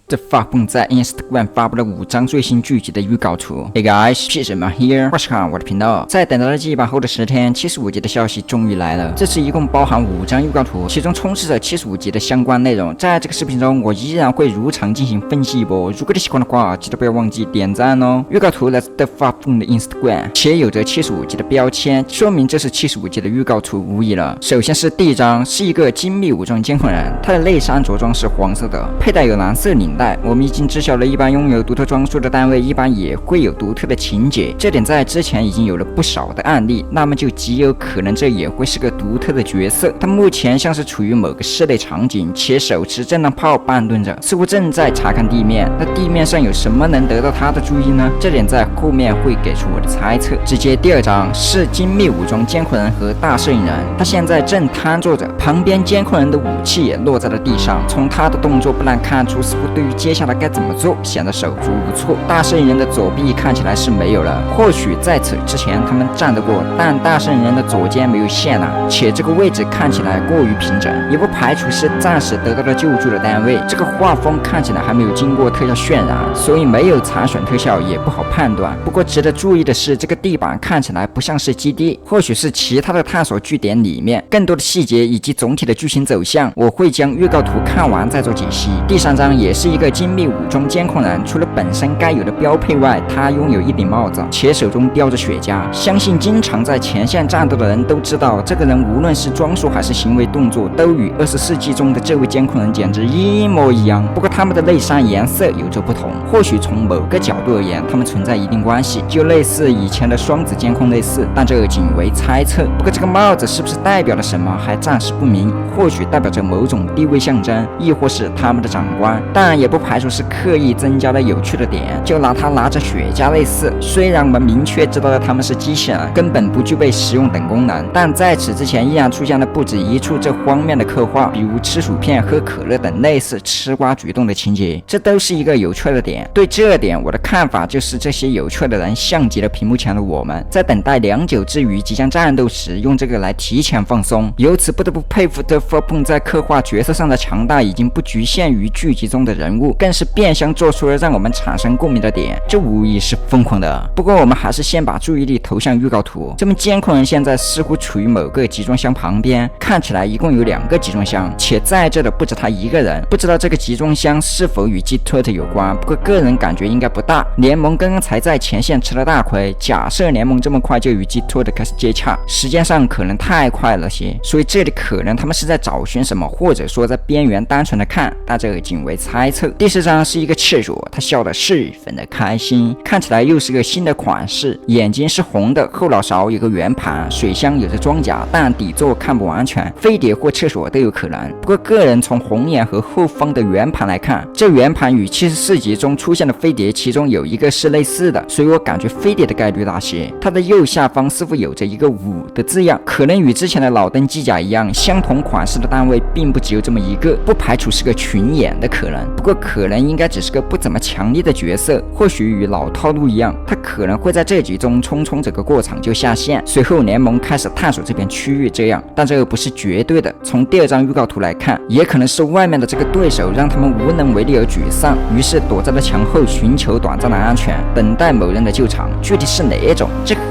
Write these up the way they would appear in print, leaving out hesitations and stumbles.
The Fuck 在 Instagram 发布了5张最新剧集的预告图。Hey guys，Peterman here， 我是看我的频道。在等待了1把后的10天，75集的消息终于来了。这次一共包含5张预告图，其中充斥着75集的相关内容。在这个视频中，我依然会如常进行分析一波。如果你喜欢的话，记得不要忘记点赞哦。预告图来自 The Fuck 的 Instagram， 且有着75集的标签，说明这是75集的预告图无疑了。首先是第一张，是一个精密武装监控人，他的内衫着装是黄色的，佩戴有蓝色领带。我们已经知晓了，一般拥有独特装束的单位，一般也会有独特的情节，这点在之前已经有了不少的案例，那么就极有可能这也会是个独特的角色。他目前像是处于某个室内场景，且手持震荡炮半蹲着，似乎正在查看地面。那地面上有什么能得到他的注意呢？这点在后面会给出我的猜测。直接第二张是精密武装监控人和大摄影人，他现在正瘫坐着，旁边监控人的武器也落在了地上，从他的动作不难看出，似乎对于接下来该怎么做显得手足无措。大摄影人的左臂看起来是没有了，或许在此之前他们站得过，但大摄影人的左肩没有线了，且这个位置看起来过于平整，也不排除是暂时得到了救助的单位。这个画风看起来还没有经过特效渲染，所以没有残选特效也不好判断。不过值得注意的是，这个地板看起来不像是基地，或许是其他的探索据点里面。更多的细节以及总体的剧情走向，我会将预告图看完再做解析。第3张也是一个精密武装监控人，除了本身该有的标配外，他拥有一顶帽子，且手中叼着雪茄。相信经常在前线战斗的人都知道，这个人无论是装束还是行为动作，都与20世纪中的这位监控人简直一模一样。不过他们的内衫颜色有着不同，或许从某个角度而言，他们存在一定关系，就类似以前的双子监控类似，但这仅为猜测。不过这个帽子是不是代表了什么，还暂时不明，或许代表着某种地位象征，亦或是他们的长官，但也不排除是刻意增加了有趣的点，就拿他拿着雪茄类似。虽然我们明确知道了他们是机器人，根本不具备使用等功能，但在此之前依然出现了不止一处这方面的刻画，比如吃薯片、喝可乐等类似吃瓜举动的情节，这都是一个有趣的点。对这点我的看法就是，这些有趣的人像极了屏幕前的我们，在等待良久之余即将战斗时，用这个来提前放松。由此不得不佩服The Fuck在刻画角色上的强大，已经不局限于剧集中的人物，更是变相做出了让我们产生共鸣的点，这无疑是疯狂的。不过我们还是先把注意力投向预告图。这名监控人现在似乎处于某个集装箱旁边，看起来一共有2个集装箱，且在这的不止他一个人。不知道这个集装箱是否与 G-Tot 有关，不过个人感觉应该不大。联盟刚刚才在前线吃了大亏，假设联盟这么快就与 G-Tot 开始接洽，时间上可能太快了些，所以这里可能他们是在找寻什么，或者说在边缘单纯的看，但这个仅为猜测。第4张是一个赤裸，他笑得十分的开心，看起来又是个新的款式，眼睛是红的，后脑勺有个圆盘，水箱有着装甲，但底座看不完全，飞碟或厕所都有可能。不过个人从红眼和后方的圆盘来看，这圆盘与74集中出现的飞碟其中有一个是类似的，所以我感觉飞碟的概率大些。它的右下方似乎有着一个5的字样，可能与之前的老登机甲一样，相同款式的单位并不只有这么一个，不排除是个群演的可能。不过可能应该只是个不怎么强烈的角色，或许与老套路一样，他可能会在这集中匆匆整个过场就下线，随后联盟开始探索这片区域这样，但这个不是绝对的。从第2张预告图来看，也可能是外面的这个对手让他们无能为力而沮丧，于是躲在了墙后寻求短暂的安全，等待某人的救场，具体是哪种，这很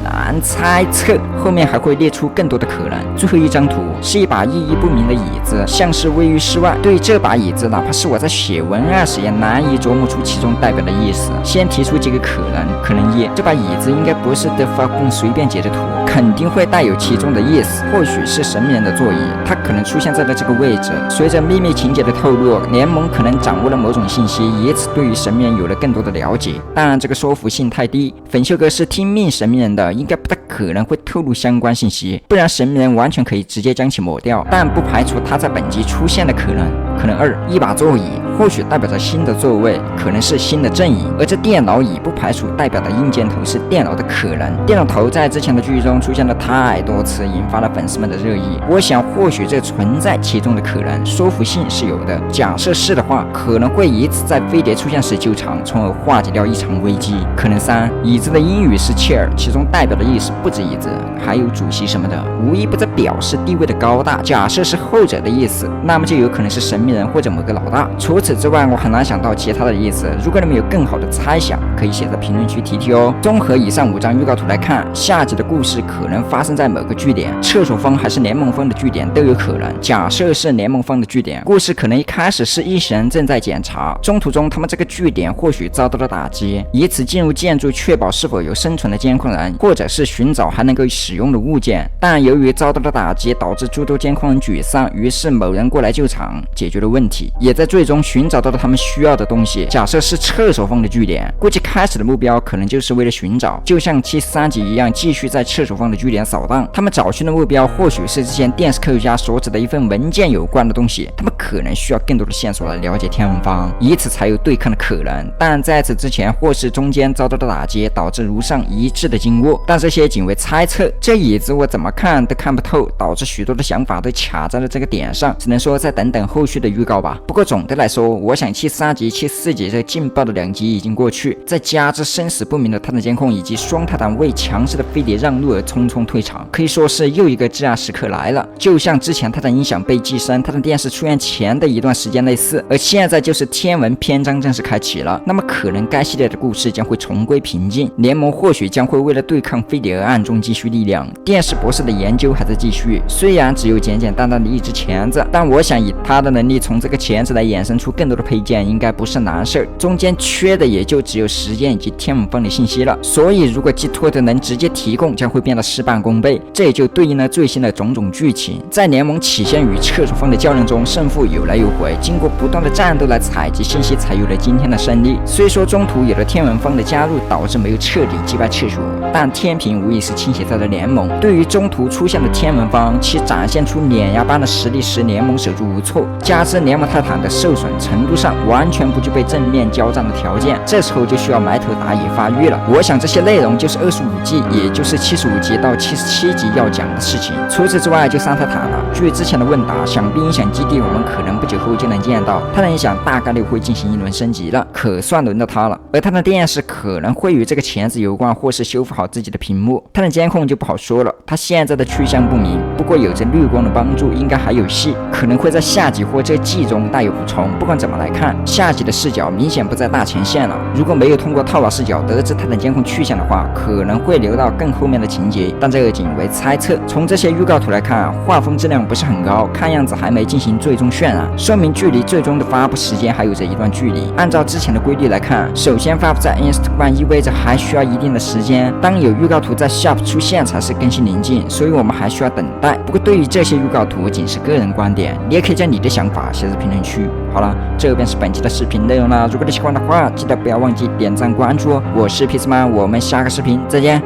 难猜测，后面还会列出更多的可能。最后一张图是一把意义不明的椅子，像是位于室外。对这把椅子，哪怕是我在写文案时也难以琢磨出其中代表的意思。先提出几个可能。可能1，这把椅子应该不是 The Fuck 随便截的图，肯定会带有其中的意思，或许是神秘人的座椅，它可能出现在了这个位置。随着秘密情节的透露，联盟可能掌握了某种信息，以此对于神秘人有了更多的了解，但这个说服性太低。粉袖哥是听命神秘人的，应该不太可能会透露相关信息，不然神秘人完全可以直接将其抹掉，但不排除他在本集出现的可能。可能2，一把座椅，或许代表着新的座位，可能是新的阵营，而这电脑椅不排除代表的硬件头是电脑的可能。电脑头在之前的剧中出现了太多次，引发了粉丝们的热议。我想或许这存在其中的可能，说服性是有的。假设是的话，可能会以此在飞碟出现时救场，从而化解掉一场危机。可能3，椅子的英语是 chair， 其中代表的意思不止椅子，还有主席什么的，无一不在表示地位的高大。假设是后者的意思，那么就有可能是神秘人或者某个老大。除此之外，我很难想到其他的意思。如果你们有更好的猜想，可以写在评论区提提哦。综合以上5张预告图来看，下集的故事可能发生在某个据点，厕所方还是联盟方的据点都有可能。假设是联盟方的据点，故事可能一开始是一行人正在检查，中途中他们这个据点或许遭到了打击，以此进入建筑确保是否有生存的监控人，或者是寻找还能够使用的物件。但由于遭到了打击，导致诸多监控人沮丧，于是某人过来救场，解决了问题，也在最终寻找到了他们需要的东西。假设是厕所方的据点，估计开始的目标可能就是为了寻找，就像73集一样，继续在厕所方的据点扫荡。他们找寻的目标或许是之前电视科学家所指的一份文件有关的东西，他们可能需要更多的线索来了解天文方，以此才有对抗的可能。但在此之前，或是中间遭到的打击，导致如上一致的经过，但这些仅为猜测。这椅子我怎么看都看不透，导致许多的想法都卡在了这个点上，只能说再等等后续的预告吧。不过总的来说，我想73集、74集这劲爆的2集已经过去，再加之生死不明的泰坦监控以及双泰坦为强势的飞碟让路而匆匆退场，可以说是又一个至暗时刻来了。就像之前泰坦音响被寄生、泰坦电视出现前的一段时间类似，而现在就是天文篇章正式开启了。那么可能该系列的故事将会重归平静，联盟或许将会为了对抗飞碟而暗中积蓄力量。电视博士的研究还在继续，虽然只有简简单单的一只钳子，但我想以他的能力从这个钳子来衍生出更多的配件，应该不是难事儿。中间缺的也就只有时间以及天文方的信息了，所以如果寄托的能直接提供，将会变得事半功倍。这也就对应了最新的种种剧情。在联盟起先与厕所方的较量中，胜负有来有回，经过不断的战斗来采集信息，才有了今天的胜利。虽说中途有了天文方的加入，导致没有彻底击败厕所，但天平无疑是倾斜在了联盟。对于中途出现的天文方，其展现出碾压般的实力时，联盟手足无措，加之联盟泰坦的受损程度上完全不具备正面交战的条件，这时候就需要埋头打野发育了。我想这些内容就是25季，也就是75集到77集要讲的事情。除此之外就3泰坦了。据之前的问答，想必音响基地我们可能不久后就能见到，泰坦音响大概率会进行一轮升级了，可算轮到它了。而它的电视可能会与这个钳子有关，或是修复好自己的屏幕。它的监控就不好说了，它现在的去向不明，不过有着绿光的帮助，应该还有戏，可能会在下集或这季中带有补充。不管怎么来看，下集的视角明显不在大前线了。如果没有通过套牢视角得知它的监控去向的话，可能会留到更后面的情节，但这个仅为猜测。从这些预告图来看，画风质量不是很高，看样子还没进行最终渲染，说明距离最终的发布时间还有着一段距离。按照之前的规律来看，首先发布在 Instagram 意味着还需要一定的时间，当有预告图在 Shop 出现才是更新临近，所以我们还需要等待。不过对于这些预告图仅是个人观点，你也可以将你的想法写在评论区。好了，这便是本期的视频内容了。如果你喜欢的话，记得不要忘记点赞关注哦。我是皮斯曼，我们下个视频再见。